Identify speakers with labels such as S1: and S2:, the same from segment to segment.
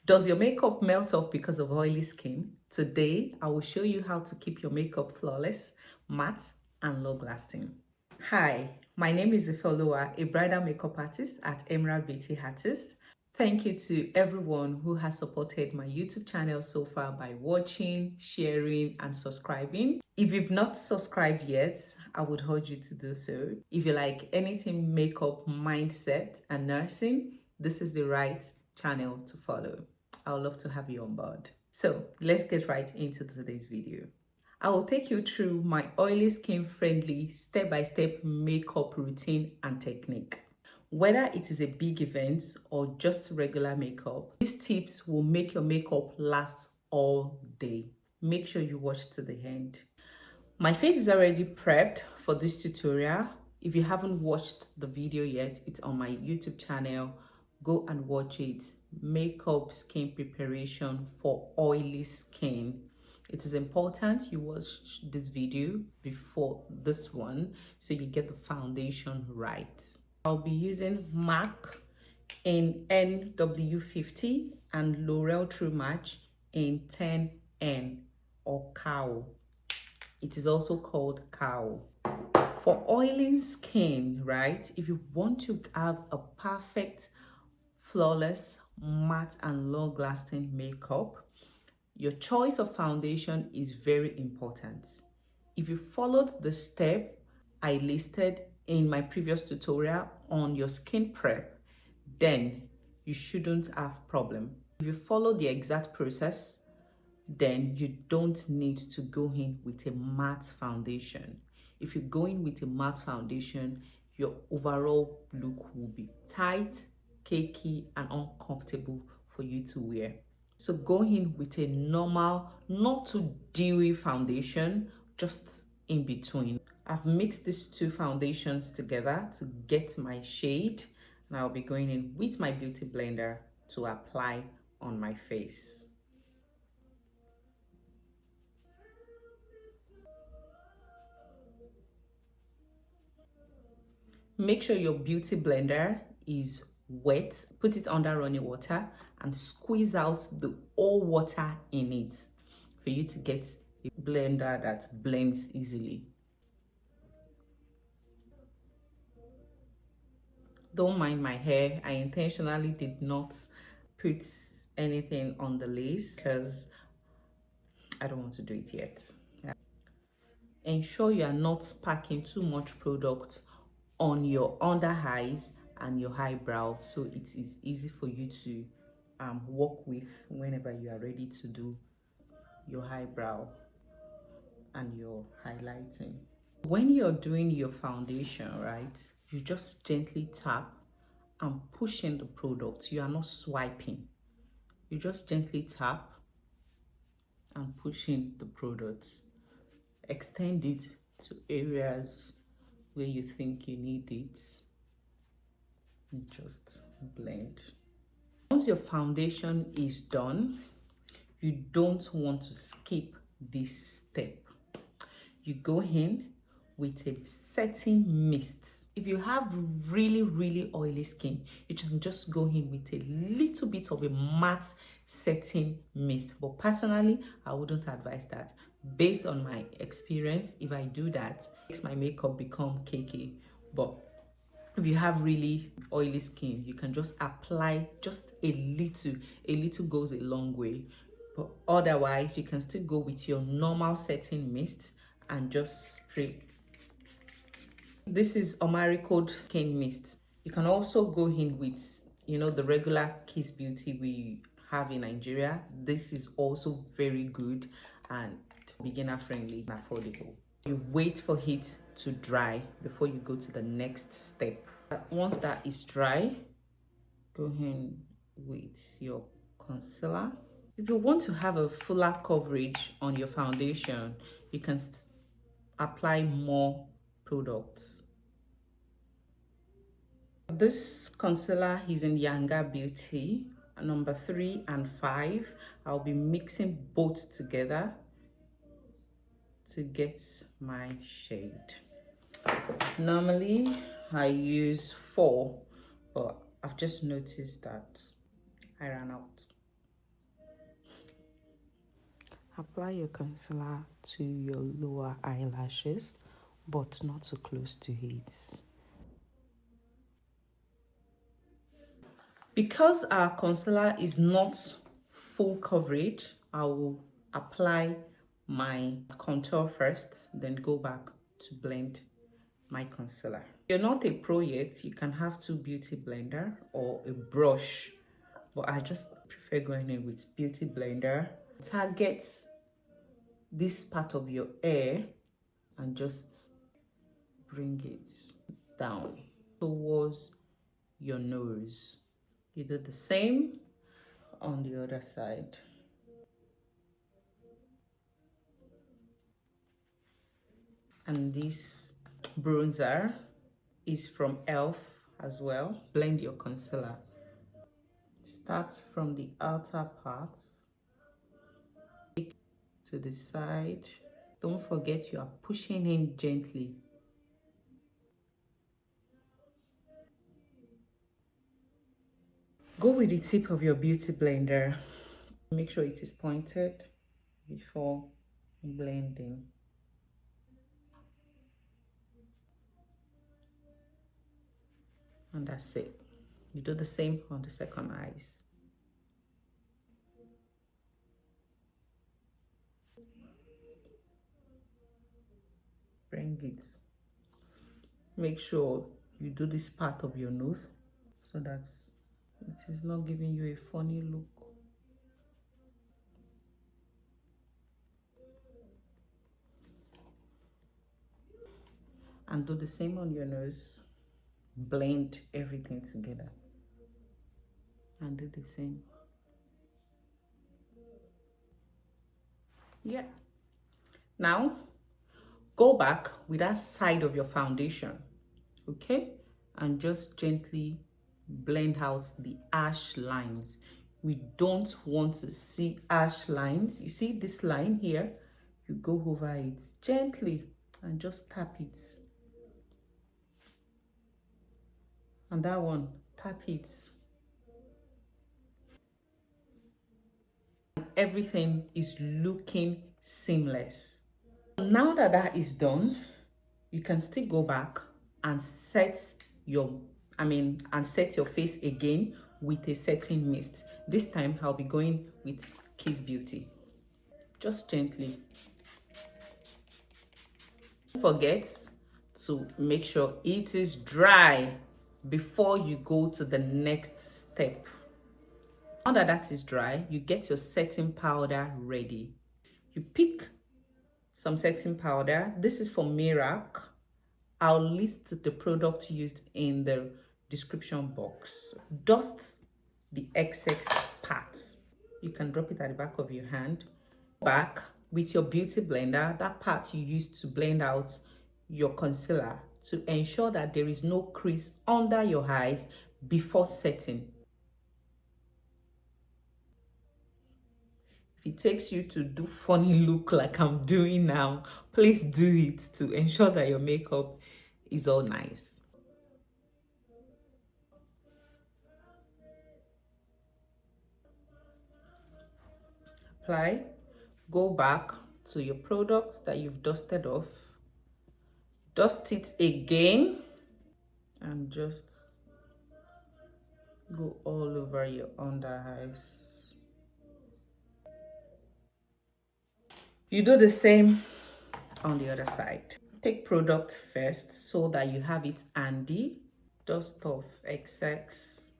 S1: Does your makeup melt off because of oily skin? Today, I will show you how to keep your makeup flawless, matte, and long lasting. Hi, my name is Ifeoluwa, a bridal makeup artist at Emerald Beauty Artist. Thank you to everyone who has supported my YouTube channel so far by watching, sharing, and subscribing. If you've not subscribed yet, I would urge you to do so. If you like anything makeup, mindset, and nursing, this is the right channel to follow. I would love to have you on board. So let's get right into today's video. I will take you through my oily skin friendly step-by-step makeup routine and technique. Whether it is a big event or just regular makeup, these tips will make your makeup last all day. Make sure you watch to the end. My face is already prepped for this tutorial. If you haven't watched the video yet, it's on my YouTube channel. Go and watch it. Makeup skin preparation for oily skin. It is important you watch this video before this one so you get the foundation right. I'll be using MAC in NW50 and L'Oreal True Match in 10N or Cow. It is also called Cow. For oiling skin, right, if you want to have a perfect, flawless, matte and long-lasting makeup, your choice of foundation is very important. If you followed the step I listed in my previous tutorial on your skin prep, then you shouldn't have problem. If you follow the exact process, then you don't need to go in with a matte foundation. If you go in with a matte foundation, your overall look will be tight, cakey, and uncomfortable for you to wear. So go in with a normal, not too dewy foundation, just in between. I've mixed these two foundations together to get my shade, and I'll be going in with my beauty blender to apply on my face. Make sure your beauty blender is wet. Put it under running water and squeeze out the whole water in it for you to get a blender that blends easily. Don't mind my hair. I intentionally did not put anything on the lace because I don't want to do it yet. Ensure you are not packing too much product on your under eyes and your eyebrow so it is easy for you to work with whenever you are ready to do your eyebrow and your highlighting. When you're doing your foundation, right, you just gently tap and push in the product. You are not swiping. You just gently tap and push in the product. Extend it to areas where you think you need it. Just blend. Once your foundation is done, you don't want to skip this step. You go in with a setting mist. If you have really oily skin, you can just go in with a little bit of a matte setting mist. But personally, I wouldn't advise that. Based on my experience, if I do that, it makes my makeup become cakey. But if you have really oily skin, you can just apply just a little. A little goes a long way. But otherwise, you can still go with your normal setting mist and just spray. This is Omari Code Skin Mist. You can also go in with, the regular Kiss Beauty we have in Nigeria. This is also very good and beginner friendly and affordable. You wait for it to dry before you go to the next step. Once that is dry, go in with your concealer. If you want to have a fuller coverage on your foundation, you can apply more products. This concealer is in Younger Beauty, number 3 and 5. I'll be mixing both together to get my shade. Normally I use 4, but I've just noticed that I ran out. Apply your concealer to your lower eyelashes, but not too close to it. Because our concealer is not full coverage, I will apply my contour first, then go back to blend my concealer. If you're not a pro yet, you can have two beauty blender or a brush, but I just prefer going in with beauty blender. Target this part of your hair and just bring it down towards your nose. You do the same on the other side. And this bronzer is from elf as well. Blend your concealer. Start from the outer parts to the side. Don't forget you are pushing in gently. Go with the tip of your beauty blender. Make sure it is pointed before blending. And that's it. You do the same on the second eyes. Bring it. Make sure you do this part of your nose so that it is not giving you a funny look. And do the same on your nose. Blend everything together. And do the same. Yeah. Now, go back with that side of your foundation, okay? And just gently blend out the ash lines. We don't want to see ash lines. You see this line here? You go over it gently and just tap it. And that one, tap it. Everything is looking seamless. Now that that is done, you can still go back and set your face again with a setting mist. This time I'll be going with Kiss Beauty. Just gently. Don't forget to make sure it is dry before you go to the next step. Now that that is dry, you get your setting powder ready. You pick some setting powder. This is from Mirac. I'll list the product used in the description box. Dust the excess parts. You can drop it at the back of your hand. Back with your beauty blender, that part you used to blend out your concealer, to ensure that there is no crease under your eyes before setting. If it takes you to do funny look like I'm doing now, please do it to ensure that your makeup is all nice. Apply, go back to your products that you've dusted off, dust it again, and just go all over your under eyes. You do the same on the other side. Take product first so that you have it handy. Dust off excess,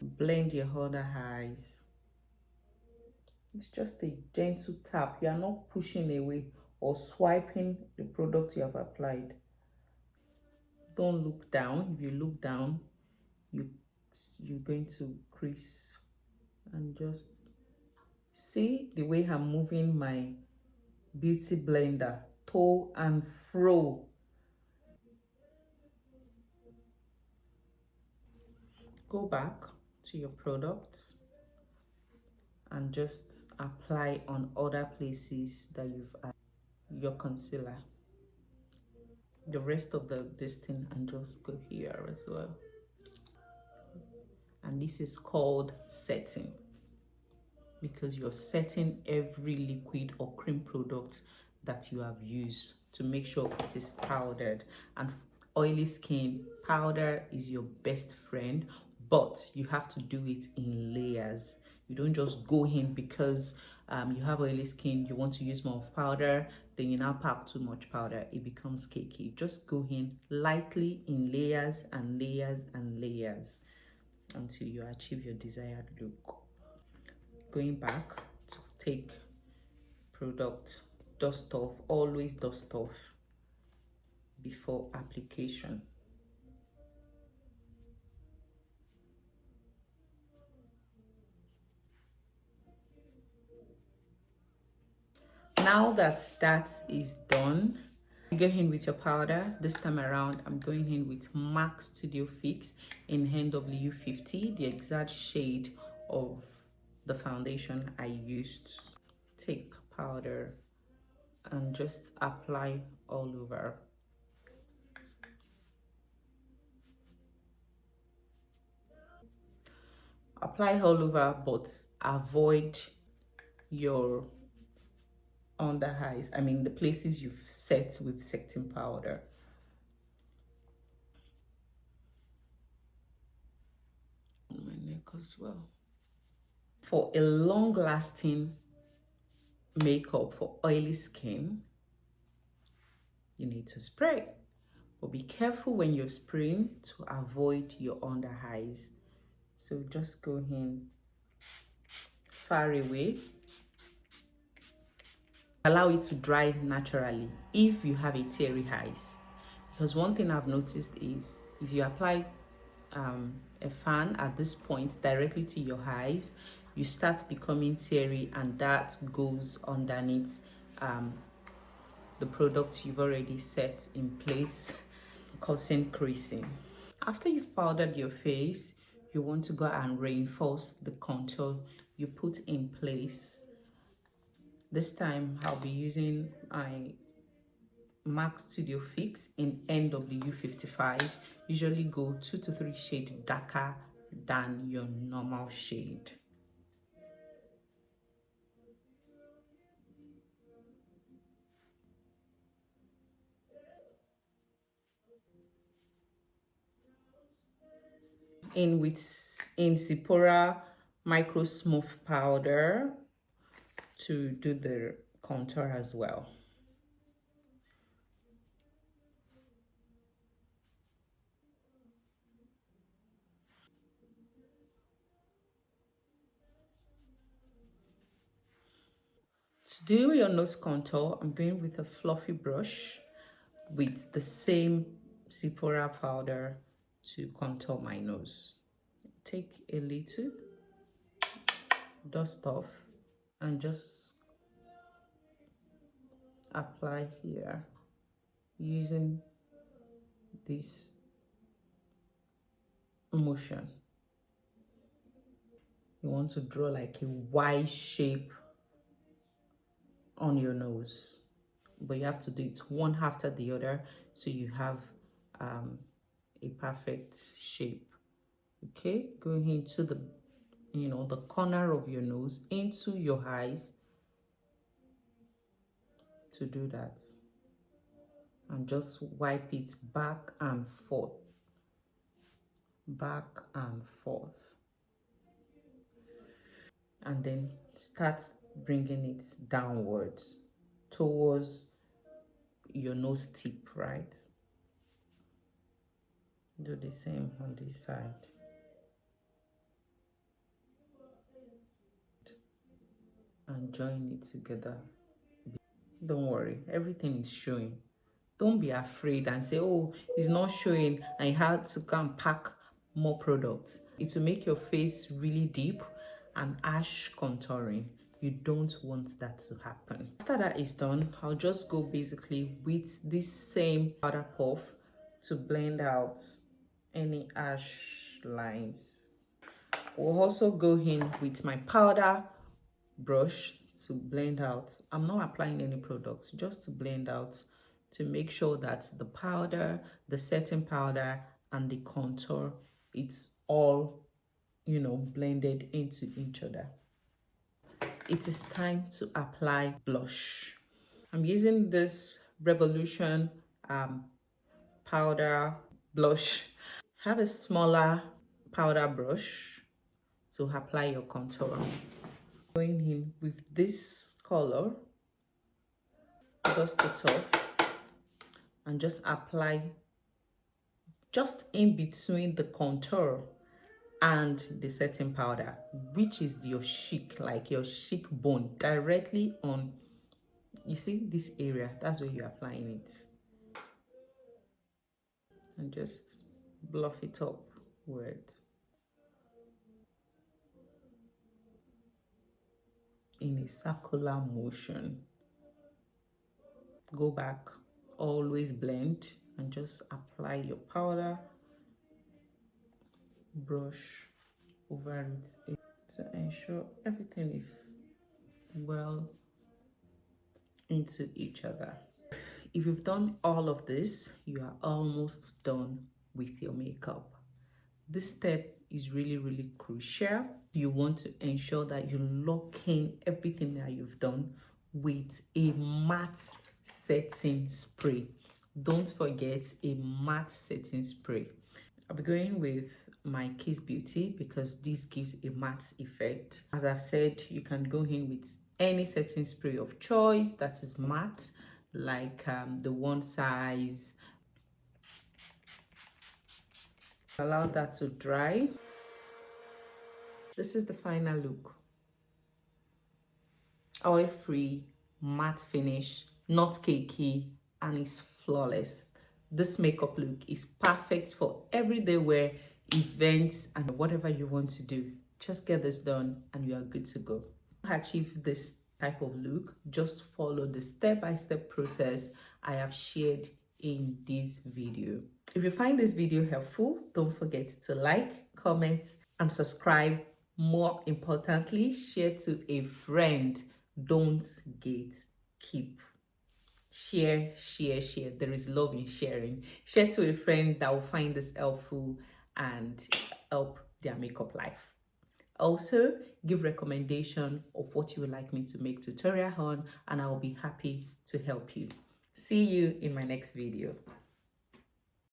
S1: blend your other eyes. It's just a gentle tap. You are not pushing away or swiping the product you have applied. Don't look down. If you look down, you're going to crease. And just see the way I'm moving my beauty blender to and fro. Go back to your products and just apply on other places that you've added your concealer. The rest of this thing, and just go here as well. And this is called setting. because you're setting every liquid or cream product that you have used to make sure it is powdered. And oily skin, powder is your best friend, but you have to do it in layers. You don't just go in because you have oily skin, you want to use more of powder, then you now pack too much powder, it becomes cakey. Just go in lightly in layers and layers and layers until you achieve your desired look. Going back to take product, dust off, always dust off before application. Now that that is done, go in with your powder. This time around, I'm going in with MAC Studio Fix in NW50, the exact shade of the foundation I used. Take powder and just apply all over. Apply all over, but avoid your under eyes. I mean, the places you've set with setting powder. On my neck as well. For a long lasting makeup for oily skin, you need to spray. But be careful when you're spraying to avoid your under eyes. So just go in far away. Allow it to dry naturally if you have a teary eyes. Because one thing I've noticed is if you apply a fan at this point directly to your eyes, you start becoming teary, and that goes underneath the product you've already set in place, causing creasing. After you've powdered your face, you want to go and reinforce the contour you put in place. This time I'll be using my MAC Studio Fix in NW55. Usually go 2 to 3 shades darker than your normal shade. In Sephora Micro Smooth Powder to do the contour as well. To do your nose contour, I'm going with a fluffy brush with the same Sephora powder to contour my nose. Take a little, dust off, and just apply here using this motion. You want to draw like a Y shape on your nose, but you have to do it one after the other so you have a perfect shape. Okay, going into the the corner of your nose, into your eyes to do that, and just wipe it back and forth, back and forth, and then start bringing it downwards towards your nose tip, right? Do the same on this side. And join it together. Don't worry, everything is showing. Don't be afraid and say, oh, it's not showing and you had to come pack more products. It will make your face really deep and harsh contouring. You don't want that to happen. After that is done, I'll just go basically with this same powder puff to blend out any harsh lines. We'll also go in with my powder brush to blend out. I'm not applying any products, just to blend out, to make sure that the powder, the setting powder, and the contour, it's all blended into each other. it is time to apply blush. I'm using this Revolution powder blush. Have a smaller powder brush to apply your contour. Going in with this color, dust it off and just apply just in between the contour and the setting powder, which is your cheek, like your cheek bone, directly on, you see this area, that's where you're applying it. And just bluff it up words in a circular motion. Go back, always blend and just apply your powder, brush over it to ensure everything is well into each other. If you've done all of this, you are almost done with your makeup. This step is really crucial. You want to ensure that you lock in everything that you've done with a matte setting spray. Don't forget a matte setting spray. I'll be going with my Kiss Beauty because this gives a matte effect. As I've said, you can go in with any setting spray of choice that is matte, like the One Size. Allow that to dry. This is the final look. Oil-free, matte finish, not cakey, and it's flawless. This makeup look is perfect for everyday wear, events, and whatever you want to do. Just get this done and you are good to go. To achieve this type of look, just follow the step-by-step process I have shared in this video. If you find this video helpful, don't forget to like, comment, and subscribe. More importantly, share to a friend. Don't gatekeep. Share. There is love in sharing. Share to a friend that will find this helpful and help their makeup life. Also, give recommendation of what you would like me to make tutorial on, and I will be happy to help you. See you in my next video.